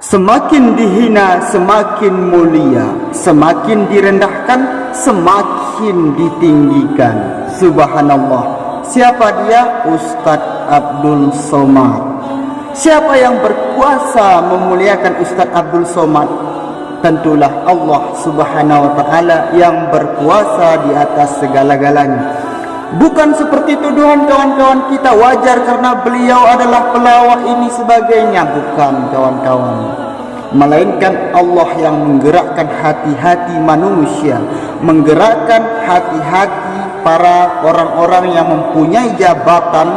Semakin dihina semakin mulia, semakin direndahkan semakin ditinggikan. Subhanallah. Siapa dia? Ustadz Abdul Somad. Siapa yang berkuasa memuliakan Ustadz Abdul Somad? Tentulah Allah Subhanahu wa ta'ala yang berkuasa di atas segala-galanya. Bukan seperti tuduhan kawan-kawan kita, wajar karena beliau adalah pelawak ini sebagainya. Bukan kawan-kawan, melainkan Allah yang menggerakkan hati-hati manusia, menggerakkan hati-hati para orang-orang yang mempunyai jabatan.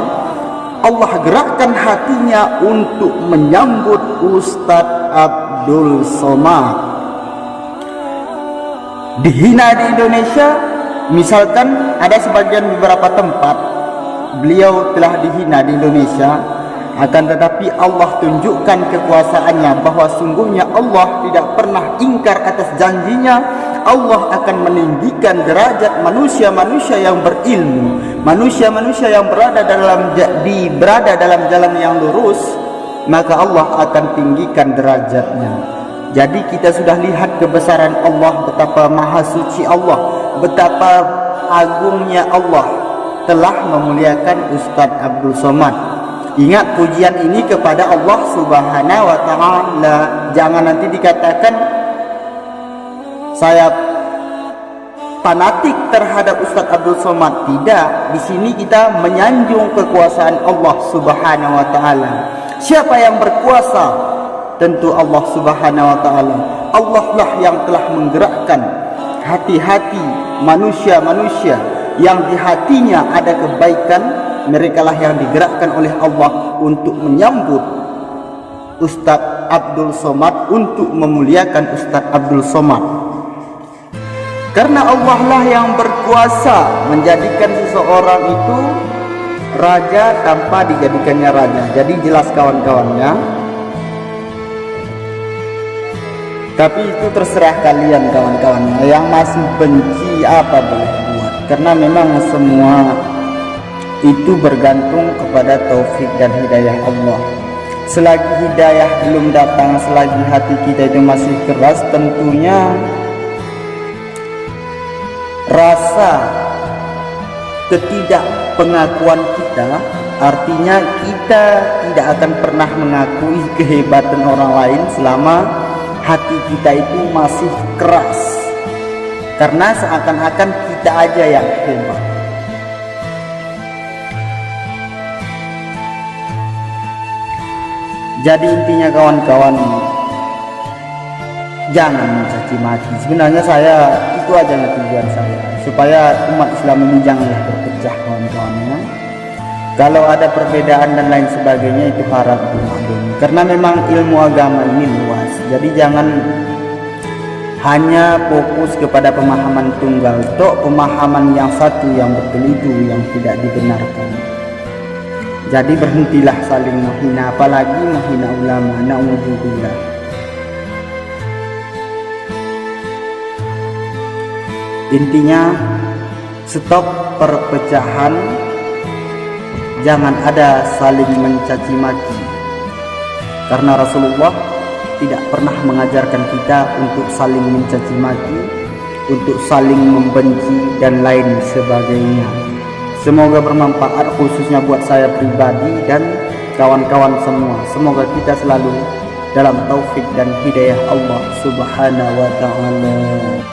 Allah gerakkan hatinya untuk menyambut Ustadz Abdul Somad. Dihina di Indonesia, misalkan ada sebagian beberapa tempat beliau telah dihina di Indonesia, akan tetapi Allah tunjukkan kekuasaannya bahwa sungguhnya Allah tidak pernah ingkar atas janjinya. Allah akan meninggikan derajat manusia-manusia yang berilmu, manusia-manusia yang berada dalam jalan yang lurus, maka Allah akan tinggikan derajatnya. Jadi kita sudah lihat kebesaran Allah, betapa maha suci Allah, betapa agungnya Allah telah memuliakan Ustadz Abdul Somad. Ingat pujian ini kepada Allah Subhanahu wa ta'ala. Jangan nanti dikatakan saya fanatik terhadap Ustadz Abdul Somad. Tidak, di sini kita menyanjung kekuasaan Allah Subhanahu wa ta'ala. Siapa yang berkuasa? Tentu Allah Subhanahu wa ta'ala. Allah lah yang telah menggerakkan hati-hati manusia-manusia yang di hatinya ada kebaikan. Mereka lah yang digerakkan oleh Allah untuk menyambut Ustadz Abdul Somad, untuk memuliakan Ustadz Abdul Somad. Karena Allah lah yang berkuasa menjadikan seseorang itu raja tanpa dijadikannya raja. Jadi jelas kawan-kawannya. Tapi itu terserah kalian kawan-kawannya. Yang masih benci apa boleh buat. Karena memang semua itu bergantung kepada taufik dan hidayah Allah. Selagi hidayah belum datang, selagi hati kita itu masih keras, tentunya rasa ketidakpengakuan kita, artinya kita tidak akan pernah mengakui kehebatan orang lain selama hati kita itu masih keras, karena seakan-akan kita aja yang hebat. Jadi intinya kawan-kawan, jangan mencaci maki. Sebenarnya saya itu aja tujuan saya, supaya umat Islam ini janganlah berpecah kawan-kawannya. Kalau ada perbedaan dan lain sebagainya itu harap dimaklumi, karena memang ilmu agama ini luas. Jadi jangan hanya fokus kepada pemahaman tunggal, tok pemahaman yang satu yang betul itu yang tidak dibenarkan. Jadi berhentilah saling menghina, apalagi menghina ulama. Na'udzubillah. Intinya stop perpecahan. Jangan ada saling mencaci maki, karena Rasulullah tidak pernah mengajarkan kita untuk saling mencaci maki, untuk saling membenci dan lain sebagainya. Semoga bermanfaat khususnya buat saya pribadi dan kawan-kawan semua. Semoga kita selalu dalam taufik dan hidayah Allah Subhanahu wa ta'ala.